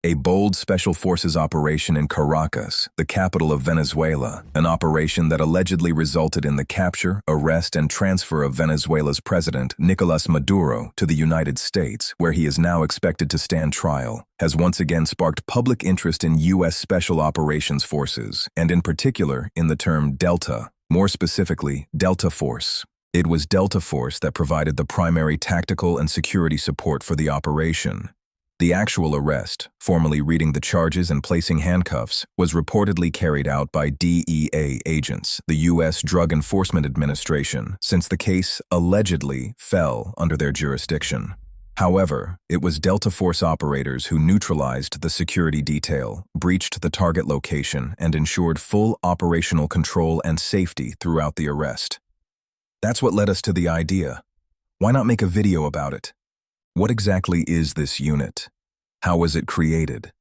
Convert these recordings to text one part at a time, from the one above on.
A bold special forces operation in Caracas, the capital of Venezuela, an operation that allegedly resulted in the capture, arrest, and transfer of Venezuela's president, Nicolas Maduro, to the United States, where he is now expected to stand trial, has once again sparked public interest in U.S. Special Operations Forces, and in particular in the term Delta, more specifically, Delta Force. It was Delta Force that provided the primary tactical and security support for the operation. The actual arrest, formally reading the charges and placing handcuffs, was reportedly carried out by DEA agents, the U.S. Drug Enforcement Administration, since the case allegedly fell under their jurisdiction. However, it was Delta Force operators who neutralized the security detail, breached the target location, and ensured full operational control and safety throughout the arrest. That's what led us to the idea. Why not make a video about it? What exactly is this unit? How was it created?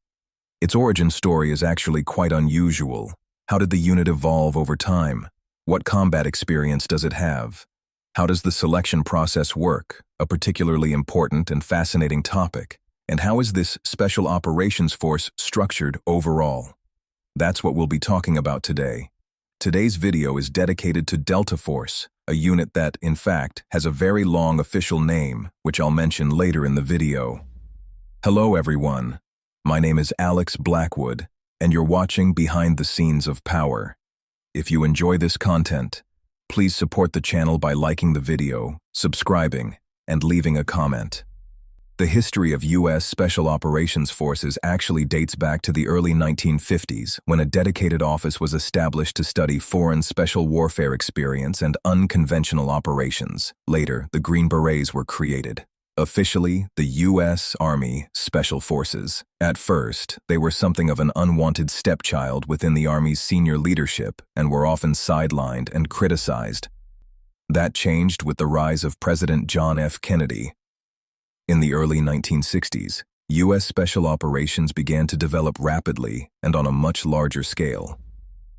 Its origin story is actually quite unusual. How did the unit evolve over time? What combat experience does it have? How does the selection process work? A particularly important and fascinating topic. And how is this Special Operations Force structured overall? That's what we'll be talking about today. Today's video is dedicated to Delta Force, a unit that, in fact, has a very long official name, which I'll mention later in the video. Hello everyone, my name is Alex Blackwood, and you're watching Behind the Scenes of Power. If you enjoy this content, please support the channel by liking the video, subscribing, and leaving a comment. The history of U.S. Special Operations Forces actually dates back to the early 1950s, when a dedicated office was established to study foreign special warfare experience and unconventional operations. Later, the Green Berets were created. Officially, the U.S. Army Special Forces. At first, they were something of an unwanted stepchild within the Army's senior leadership and were often sidelined and criticized. That changed with the rise of President John F. Kennedy. In the early 1960s, U.S. Special Operations began to develop rapidly and on a much larger scale.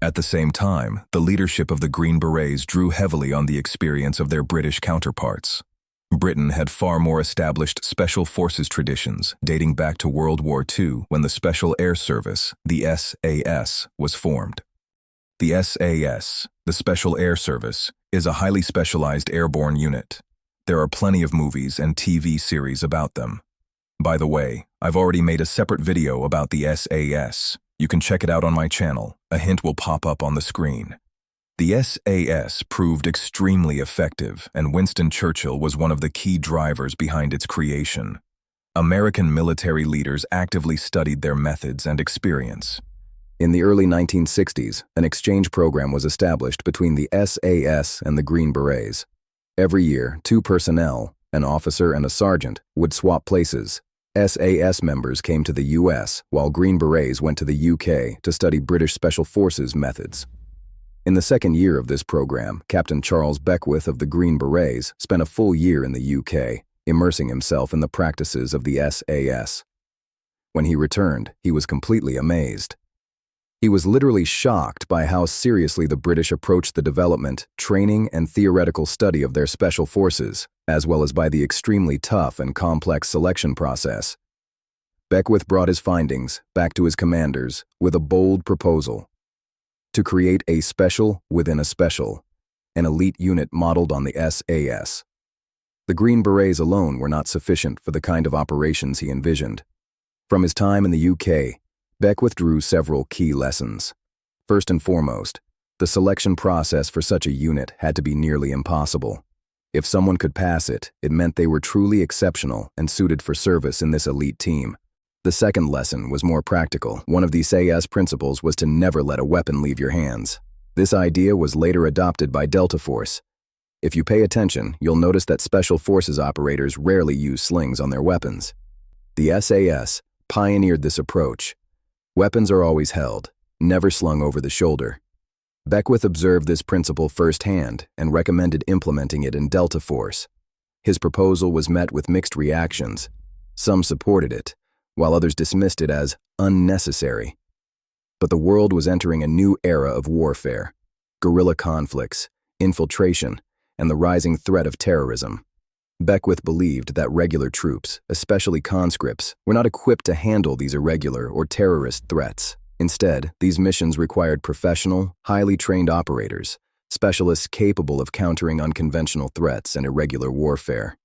At the same time, the leadership of the Green Berets drew heavily on the experience of their British counterparts. Britain had far more established special forces traditions, dating back to World War II when the Special Air Service, the SAS, was formed. The SAS, the Special Air Service, is a highly specialized airborne unit. There are plenty of movies and TV series about them. By the way, I've already made a separate video about the SAS. You can check it out on my channel. A hint will pop up on the screen. The SAS proved extremely effective, and Winston Churchill was one of the key drivers behind its creation. American military leaders actively studied their methods and experience. In the early 1960s, an exchange program was established between the SAS and the Green Berets. Every year, two personnel, an officer and a sergeant, would swap places. SAS members came to the US, while Green Berets went to the UK to study British Special Forces methods. In the second year of this program, Captain Charles Beckwith of the Green Berets spent a full year in the UK, immersing himself in the practices of the SAS. When he returned, he was completely amazed. He was literally shocked by how seriously the British approached the development, training, and theoretical study of their special forces, as well as by the extremely tough and complex selection process. Beckwith brought his findings back to his commanders with a bold proposal: to create a special within a special, an elite unit modeled on the SAS. The Green Berets alone were not sufficient for the kind of operations he envisioned. From his time in the UK, Beckwith drew several key lessons. First and foremost, the selection process for such a unit had to be nearly impossible. If someone could pass it, it meant they were truly exceptional and suited for service in this elite team. The second lesson was more practical. One of the SAS principles was to never let a weapon leave your hands. This idea was later adopted by Delta Force. If you pay attention, you'll notice that Special Forces operators rarely use slings on their weapons. The SAS pioneered this approach. Weapons are always held, never slung over the shoulder. Beckwith observed this principle firsthand and recommended implementing it in Delta Force. His proposal was met with mixed reactions. Some supported it, while others dismissed it as unnecessary. But the world was entering a new era of warfare: guerrilla conflicts, infiltration, and the rising threat of terrorism. Beckwith believed that regular troops, especially conscripts, were not equipped to handle these irregular or terrorist threats. Instead, these missions required professional, highly trained operators, specialists capable of countering unconventional threats and irregular warfare.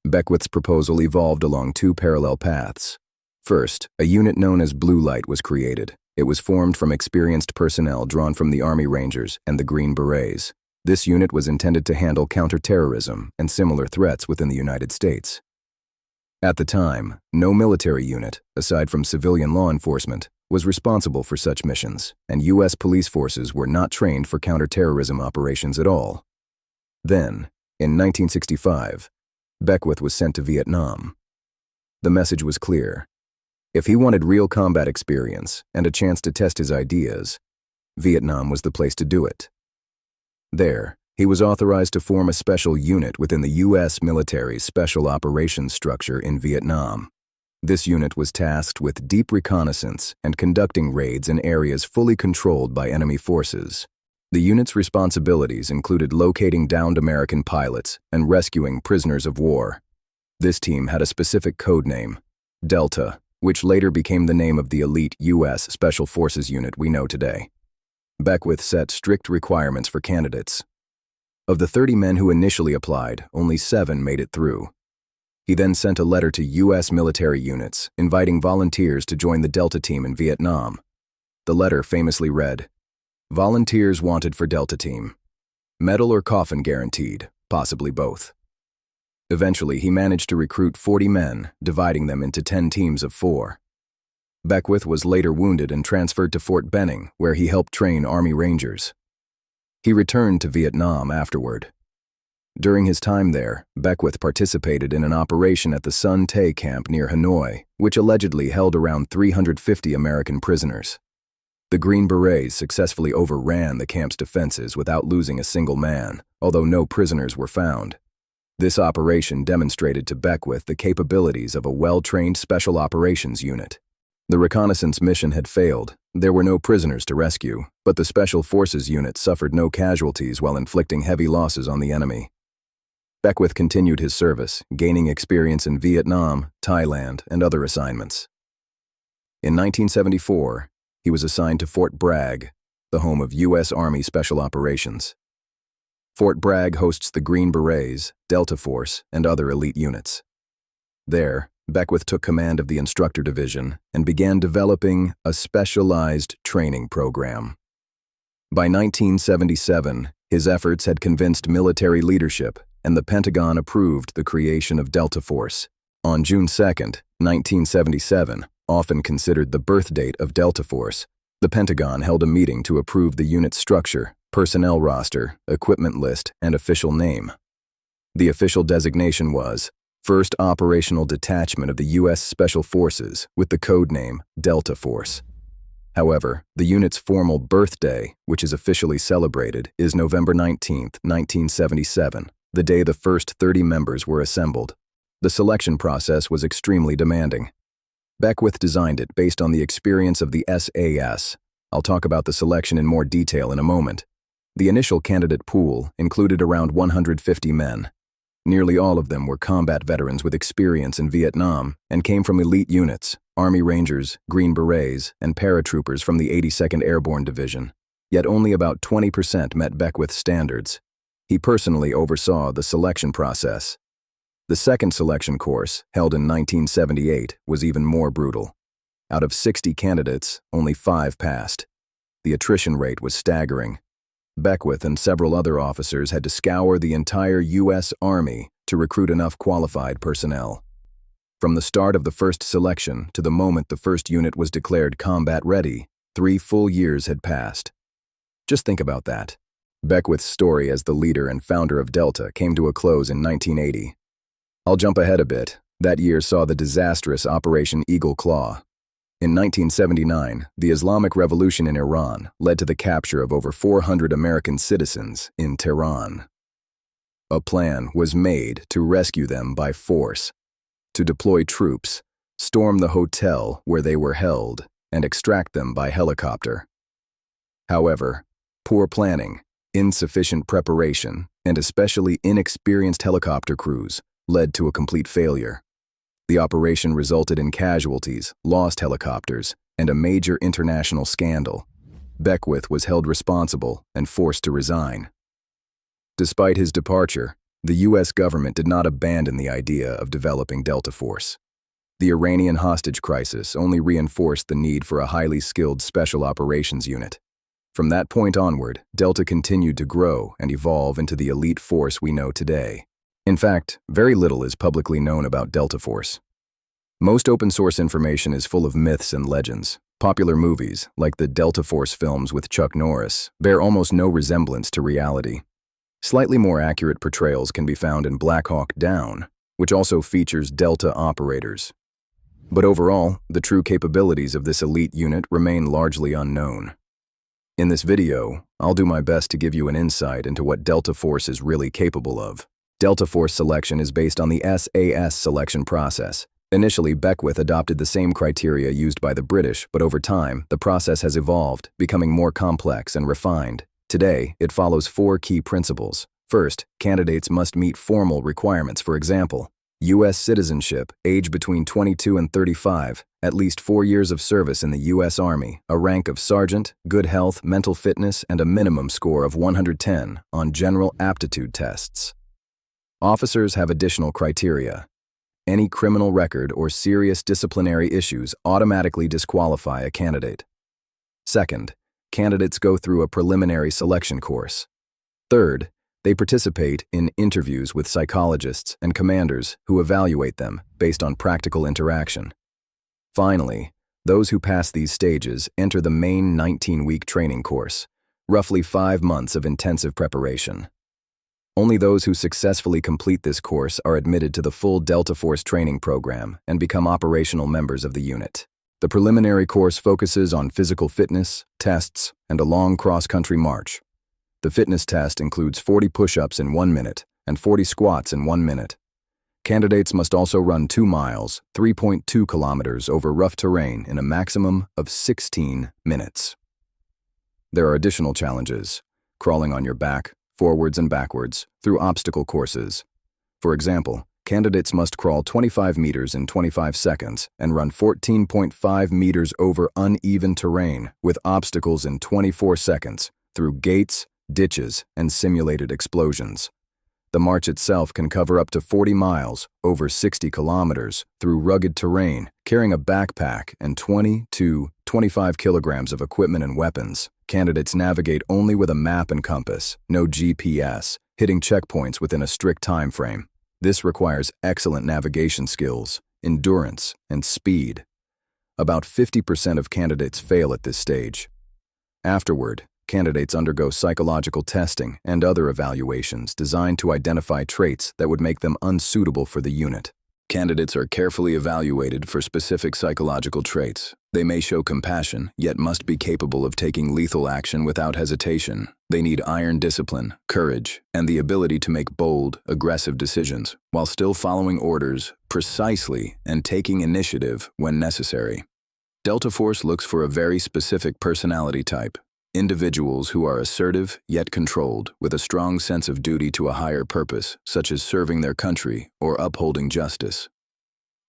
Beckwith's proposal evolved along two parallel paths. First, a unit known as Blue Light was created. It was formed from experienced personnel drawn from the Army Rangers and the Green Berets. This unit was intended to handle counterterrorism and similar threats within the United States. At the time, no military unit, aside from civilian law enforcement, was responsible for such missions, and U.S. police forces were not trained for counterterrorism operations at all. Then, in 1965, Beckwith was sent to Vietnam. The message was clear. If he wanted real combat experience and a chance to test his ideas, Vietnam was the place to do it. There, he was authorized to form a special unit within the U.S. military's Special Operations Structure in Vietnam. This unit was tasked with deep reconnaissance and conducting raids in areas fully controlled by enemy forces. The unit's responsibilities included locating downed American pilots and rescuing prisoners of war. This team had a specific code name, Delta, which later became the name of the elite U.S. Special Forces unit we know today. Beckwith set strict requirements for candidates. Of the 30 men who initially applied, only 7 made it through. He then sent a letter to U.S. military units, inviting volunteers to join the Delta team in Vietnam. The letter famously read, "Volunteers wanted for Delta team. Medal or coffin guaranteed, possibly both." Eventually, he managed to recruit 40 men, dividing them into 10 teams of 4. Beckwith was later wounded and transferred to Fort Benning, where he helped train Army Rangers. He returned to Vietnam afterward. During his time there, Beckwith participated in an operation at the Sun Tay camp near Hanoi, which allegedly held around 350 American prisoners. The Green Berets successfully overran the camp's defenses without losing a single man, although no prisoners were found. This operation demonstrated to Beckwith the capabilities of a well-trained special operations unit. The reconnaissance mission had failed. There were no prisoners to rescue, but the Special Forces unit suffered no casualties while inflicting heavy losses on the enemy. Beckwith continued his service, gaining experience in Vietnam, Thailand, and other assignments. In 1974, he was assigned to Fort Bragg, the home of U.S. Army Special Operations. Fort Bragg hosts the Green Berets, Delta Force, and other elite units. There, Beckwith took command of the instructor division and began developing a specialized training program. By 1977, his efforts had convinced military leadership, and the Pentagon approved the creation of Delta Force. On June 2, 1977, often considered the birth date of Delta Force, the Pentagon held a meeting to approve the unit's structure, personnel roster, equipment list, and official name. The official designation was 1st Operational Detachment of the U.S. Special Forces with the code name Delta Force. However, the unit's formal birthday, which is officially celebrated, is November 19, 1977, the day the first 30 members were assembled. The selection process was extremely demanding. Beckwith designed it based on the experience of the SAS. I'll talk about the selection in more detail in a moment. The initial candidate pool included around 150 men. Nearly all of them were combat veterans with experience in Vietnam and came from elite units, Army Rangers, Green Berets, and paratroopers from the 82nd Airborne Division. Yet only about 20% met Beckwith's standards. He personally oversaw the selection process. The second selection course, held in 1978, was even more brutal. Out of 60 candidates, only 5 passed. The attrition rate was staggering. Beckwith and several other officers had to scour the entire U.S. Army to recruit enough qualified personnel. From the start of the first selection to the moment the first unit was declared combat ready, 3 full years had passed. Just think about that. Beckwith's story as the leader and founder of Delta came to a close in 1980. I'll jump ahead a bit. That year saw the disastrous Operation Eagle Claw. In 1979, the Islamic Revolution in Iran led to the capture of over 400 American citizens in Tehran. A plan was made to rescue them by force, to deploy troops, storm the hotel where they were held, and extract them by helicopter. However, poor planning, insufficient preparation, and especially inexperienced helicopter crews led to a complete failure. The operation resulted in casualties, lost helicopters, and a major international scandal. Beckwith was held responsible and forced to resign. Despite his departure, the U.S. government did not abandon the idea of developing Delta Force. The Iranian hostage crisis only reinforced the need for a highly skilled special operations unit. From that point onward, Delta continued to grow and evolve into the elite force we know today. In fact, very little is publicly known about Delta Force. Most open-source information is full of myths and legends. Popular movies, like the Delta Force films with Chuck Norris, bear almost no resemblance to reality. Slightly more accurate portrayals can be found in Black Hawk Down, which also features Delta operators. But overall, the true capabilities of this elite unit remain largely unknown. In this video, I'll do my best to give you an insight into what Delta Force is really capable of. Delta Force selection is based on the SAS selection process. Initially, Beckwith adopted the same criteria used by the British, but over time, the process has evolved, becoming more complex and refined. Today, it follows 4 key principles. First, candidates must meet formal requirements. For example, U.S. citizenship, age between 22 and 35, at least 4 years of service in the U.S. Army, a rank of sergeant, good health, mental fitness, and a minimum score of 110 on general aptitude tests. Officers have additional criteria. Any criminal record or serious disciplinary issues automatically disqualify a candidate. Second, candidates go through a preliminary selection course. Third, they participate in interviews with psychologists and commanders who evaluate them based on practical interaction. Finally, those who pass these stages enter the main 19-week training course, roughly 5 months of intensive preparation. Only those who successfully complete this course are admitted to the full Delta Force training program and become operational members of the unit. The preliminary course focuses on physical fitness, tests, and a long cross-country march. The fitness test includes 40 push-ups in 1 minute and 40 squats in 1 minute. Candidates must also run 2 miles, 3.2 kilometers over rough terrain in a maximum of 16 minutes. There are additional challenges: crawling on your back, forwards and backwards, through obstacle courses. For example, candidates must crawl 25 meters in 25 seconds and run 14.5 meters over uneven terrain with obstacles in 24 seconds through gates, ditches, and simulated explosions. The march itself can cover up to 40 miles, over 60 kilometers, through rugged terrain, carrying a backpack and 20 to 25 kilograms of equipment and weapons. Candidates navigate only with a map and compass, no GPS, hitting checkpoints within a strict time frame. This requires excellent navigation skills, endurance, and speed. About 50% of candidates fail at this stage. Afterward, candidates undergo psychological testing and other evaluations designed to identify traits that would make them unsuitable for the unit. Candidates are carefully evaluated for specific psychological traits. They may show compassion, yet must be capable of taking lethal action without hesitation. They need iron discipline, courage, and the ability to make bold, aggressive decisions, while still following orders precisely and taking initiative when necessary. Delta Force looks for a very specific personality type. Individuals who are assertive yet controlled, with a strong sense of duty to a higher purpose, such as serving their country or upholding justice.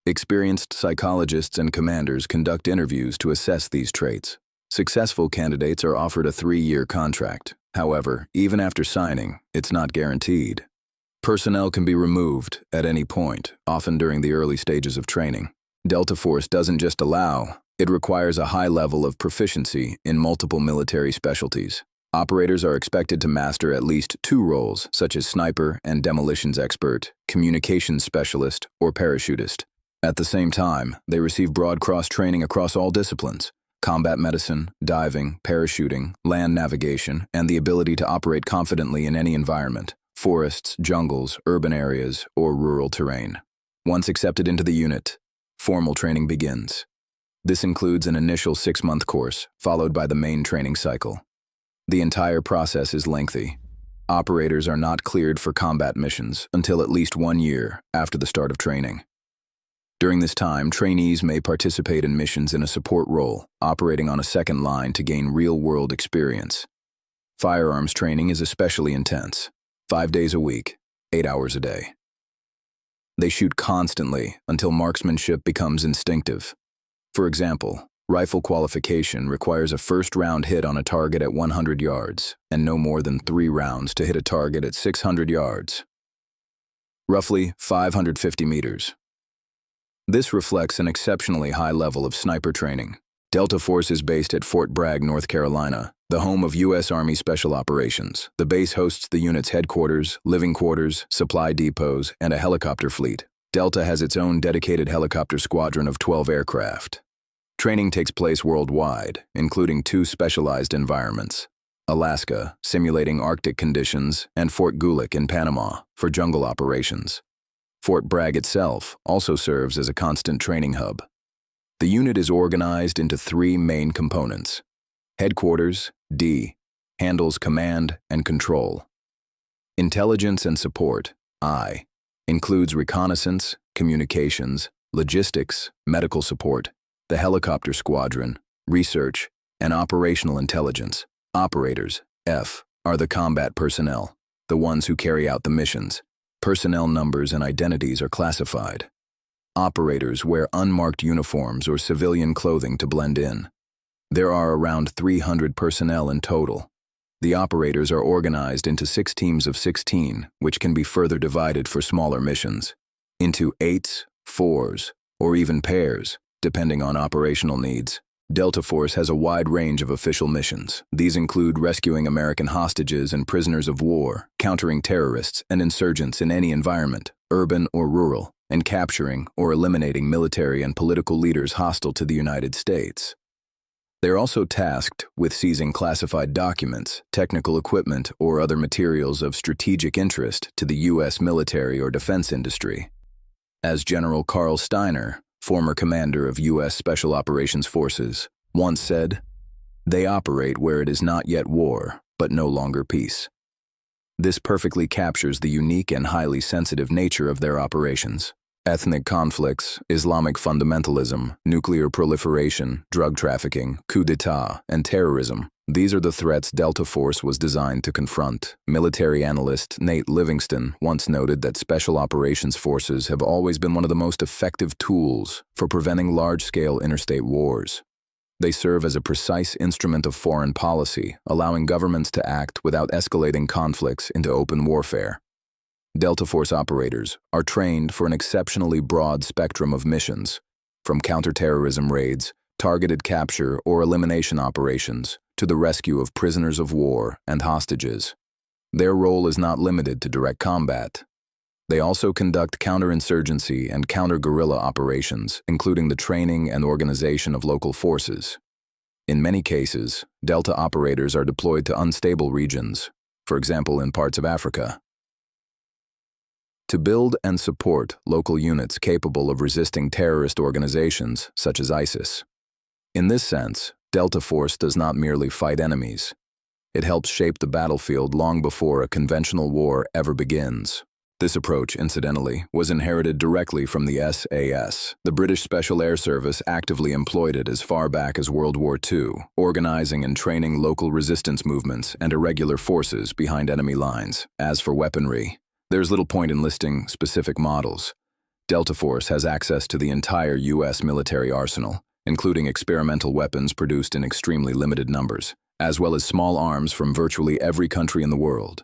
Experienced psychologists and commanders conduct interviews to assess these traits. Successful candidates are offered a 3-year contract. However, even after signing, it's not guaranteed. Personnel can be removed at any point, often during the early stages of training. Delta Force doesn't just allow, it requires a high level of proficiency in multiple military specialties. Operators are expected to master at least 2 roles, such as sniper and demolitions expert, communications specialist, or parachutist. At the same time, they receive broad cross-training across all disciplines: combat medicine, diving, parachuting, land navigation, and the ability to operate confidently in any environment: forests, jungles, urban areas, or rural terrain. Once accepted into the unit, formal training begins. This includes an initial 6-month course, followed by the main training cycle. The entire process is lengthy. Operators are not cleared for combat missions until at least 1 year after the start of training. During this time, trainees may participate in missions in a support role, operating on a second line to gain real-world experience. Firearms training is especially intense: 5 days a week, 8 hours a day. They shoot constantly until marksmanship becomes instinctive. For example, rifle qualification requires a first-round hit on a target at 100 yards and no more than 3 rounds to hit a target at 600 yards, roughly 550 meters. This reflects an exceptionally high level of sniper training. Delta Force is based at Fort Bragg, North Carolina, the home of U.S. Army Special Operations. The base hosts the unit's headquarters, living quarters, supply depots, and a helicopter fleet. Delta has its own dedicated helicopter squadron of 12 aircraft. Training takes place worldwide, including 2 specialized environments: Alaska, simulating Arctic conditions, and Fort Gulick in Panama for jungle operations. Fort Bragg itself also serves as a constant training hub. The unit is organized into 3 main components. Headquarters, D, handles command and control. Intelligence and support, I, includes reconnaissance, communications, logistics, medical support, the helicopter squadron, research, and operational intelligence. Operators, F, are the combat personnel, the ones who carry out the missions. Personnel numbers and identities are classified. Operators wear unmarked uniforms or civilian clothing to blend in. There are around 300 personnel in total. The operators are organized into 6 teams of 16, which can be further divided for smaller missions, into 8s, 4s, or even pairs, depending on operational needs. Delta Force has a wide range of official missions. These include rescuing American hostages and prisoners of war, countering terrorists and insurgents in any environment, urban or rural, and capturing or eliminating military and political leaders hostile to the United States. They're also tasked with seizing classified documents, technical equipment, or other materials of strategic interest to the U.S. military or defense industry. As General Carl Steiner, former commander of U.S. Special Operations Forces, once said, "They operate where it is not yet war, but no longer peace." This perfectly captures the unique and highly sensitive nature of their operations. Ethnic conflicts, Islamic fundamentalism, nuclear proliferation, drug trafficking, coup d'etat, and terrorism. These are the threats Delta Force was designed to confront. Military analyst Nate Livingston once noted that Special Operations Forces have always been one of the most effective tools for preventing large-scale interstate wars. They serve as a precise instrument of foreign policy, allowing governments to act without escalating conflicts into open warfare. Delta Force operators are trained for an exceptionally broad spectrum of missions, from counterterrorism raids, targeted capture or elimination operations, to the rescue of prisoners of war and hostages. Their role is not limited to direct combat. They also conduct counterinsurgency and counter-guerrilla operations, including the training and organization of local forces. In many cases, Delta operators are deployed to unstable regions, for example in parts of Africa, to build and support local units capable of resisting terrorist organizations such as ISIS. In this sense, Delta Force does not merely fight enemies. It helps shape the battlefield long before a conventional war ever begins. This approach, incidentally, was inherited directly from the SAS. The British Special Air Service actively employed it as far back as World War II, organizing and training local resistance movements and irregular forces behind enemy lines. As for weaponry, there's little point in listing specific models. Delta Force has access to the entire U.S. military arsenal, including experimental weapons produced in extremely limited numbers, as well as small arms from virtually every country in the world.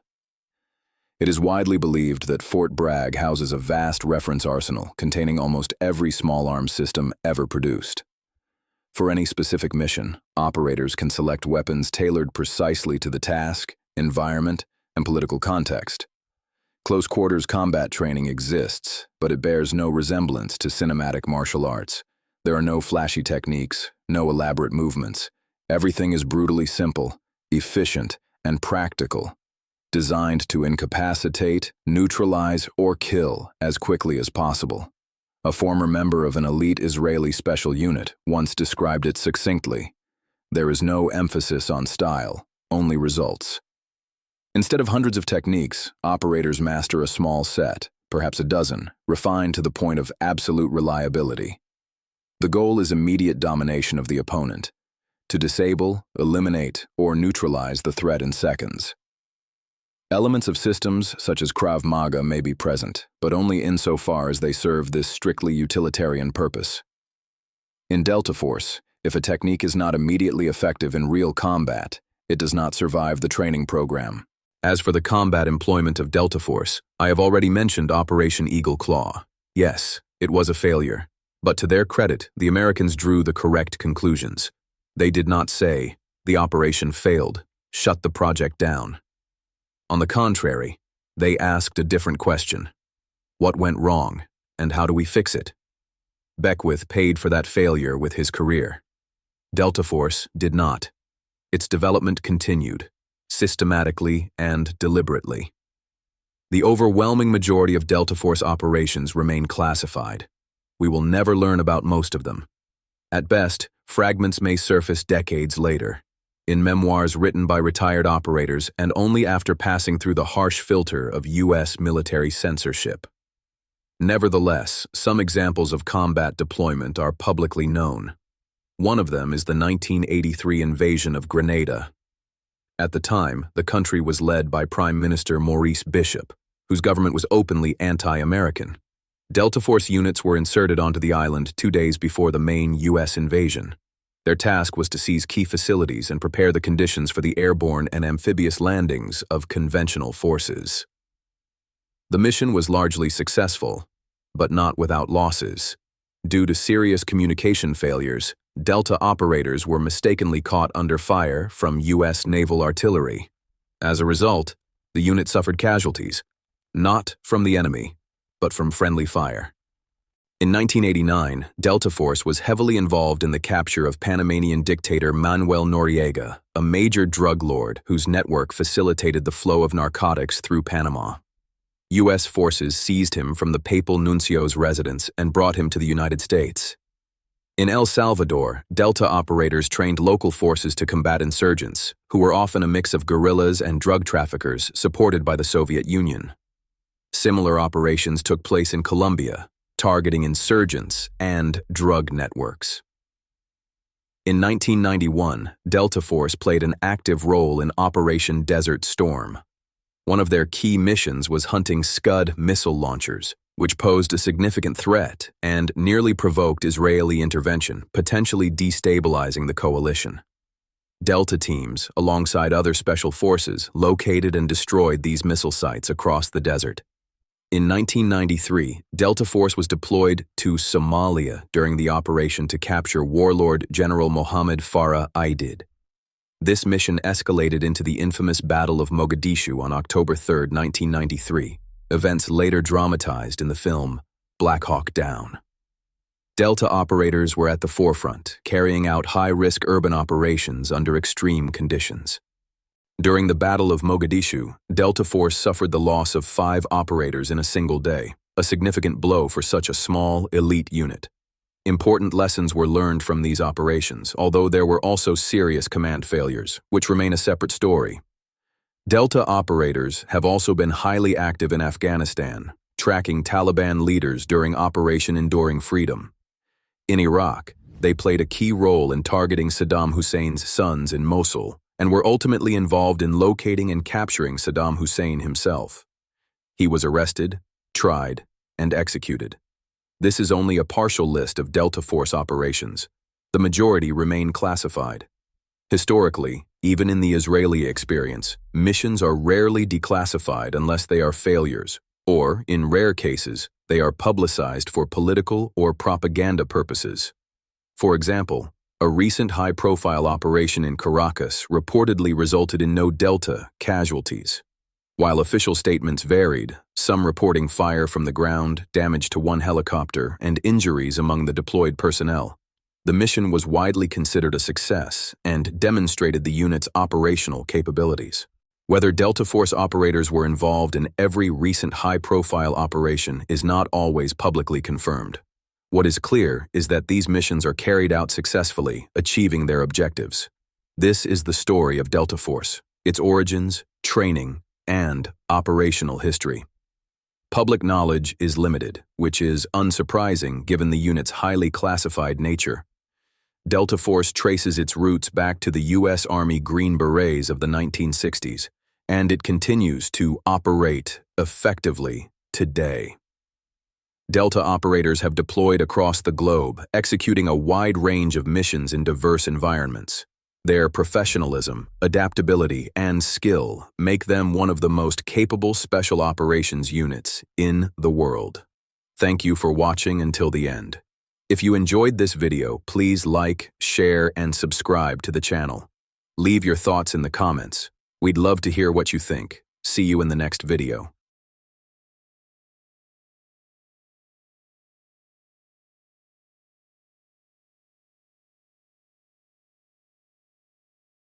It is widely believed that Fort Bragg houses a vast reference arsenal containing almost every small arms system ever produced. For any specific mission, operators can select weapons tailored precisely to the task, environment, and political context. Close quarters combat training exists, but it bears no resemblance to cinematic martial arts. There are no flashy techniques, no elaborate movements. Everything is brutally simple, efficient, and practical, designed to incapacitate, neutralize, or kill as quickly as possible. A former member of an elite Israeli special unit once described it succinctly: "There is no emphasis on style, only results." Instead of hundreds of techniques, operators master a small set, perhaps a dozen, refined to the point of absolute reliability. The goal is immediate domination of the opponent, to disable, eliminate, or neutralize the threat in seconds. Elements of systems such as Krav Maga may be present, but only insofar as they serve this strictly utilitarian purpose. In Delta Force, if a technique is not immediately effective in real combat, it does not survive the training program. As for the combat employment of Delta Force, I have already mentioned Operation Eagle Claw. Yes, it was a failure. But to their credit, the Americans drew the correct conclusions. They did not say, "The operation failed. Shut the project down." On the contrary, they asked a different question. What went wrong, and how do we fix it? Beckwith paid for that failure with his career. Delta Force did not. Its development continued, systematically and deliberately. The overwhelming majority of Delta Force operations remain classified. We will never learn about most of them. At best, fragments may surface decades later, in memoirs written by retired operators and only after passing through the harsh filter of U.S. military censorship. Nevertheless, some examples of combat deployment are publicly known. One of them is the 1983 invasion of Grenada. At the time, the country was led by Prime Minister Maurice Bishop, whose government was openly anti-American. Delta Force units were inserted onto the island 2 days before the main U.S. invasion. Their task was to seize key facilities and prepare the conditions for the airborne and amphibious landings of conventional forces. The mission was largely successful, but not without losses. Due to serious communication failures, Delta operators were mistakenly caught under fire from U.S. naval artillery. As a result, the unit suffered casualties, not from the enemy, but from friendly fire. In 1989, Delta Force was heavily involved in the capture of Panamanian dictator Manuel Noriega, a major drug lord whose network facilitated the flow of narcotics through Panama. U.S. forces seized him from the papal nuncio's residence and brought him to the United States. In El Salvador, Delta operators trained local forces to combat insurgents, who were often a mix of guerrillas and drug traffickers supported by the Soviet Union. Similar operations took place in Colombia, targeting insurgents and drug networks. In 1991, Delta Force played an active role in Operation Desert Storm. One of their key missions was hunting Scud missile launchers, which posed a significant threat and nearly provoked Israeli intervention, potentially destabilizing the coalition. Delta teams, alongside other special forces, located and destroyed these missile sites across the desert. In 1993, Delta Force was deployed to Somalia during the operation to capture warlord General Mohammed Farah Aidid. This mission escalated into the infamous Battle of Mogadishu on October 3, 1993, events later dramatized in the film Black Hawk Down. Delta operators were at the forefront, carrying out high-risk urban operations under extreme conditions. During the Battle of Mogadishu, Delta Force suffered the loss of 5 operators in a single day, a significant blow for such a small, elite unit. Important lessons were learned from these operations, although there were also serious command failures, which remain a separate story. Delta operators have also been highly active in Afghanistan, tracking Taliban leaders during Operation Enduring Freedom. In Iraq, they played a key role in targeting Saddam Hussein's sons in Mosul, and were ultimately involved in locating and capturing Saddam Hussein himself. He was arrested, tried, and executed. This is only a partial list of Delta Force operations. The majority remain classified. Historically, even in the Israeli experience, missions are rarely declassified unless they are failures, or, in rare cases, they are publicized for political or propaganda purposes. For example, a recent high-profile operation in Caracas reportedly resulted in no Delta casualties. While official statements varied, some reporting fire from the ground, damage to 1 helicopter, and injuries among the deployed personnel, the mission was widely considered a success and demonstrated the unit's operational capabilities. Whether Delta Force operators were involved in every recent high-profile operation is not always publicly confirmed. What is clear is that these missions are carried out successfully, achieving their objectives. This is the story of Delta Force, its origins, training, and operational history. Public knowledge is limited, which is unsurprising given the unit's highly classified nature. Delta Force traces its roots back to the U.S. Army Green Berets of the 1960s and it continues to operate effectively today. Delta operators have deployed across the globe, executing a wide range of missions in diverse environments. Their professionalism, adaptability, and skill make them one of the most capable special operations units in the world. Thank you for watching until the end. If you enjoyed this video, please like, share, and subscribe to the channel. Leave your thoughts in the comments. We'd love to hear what you think. See you in the next video.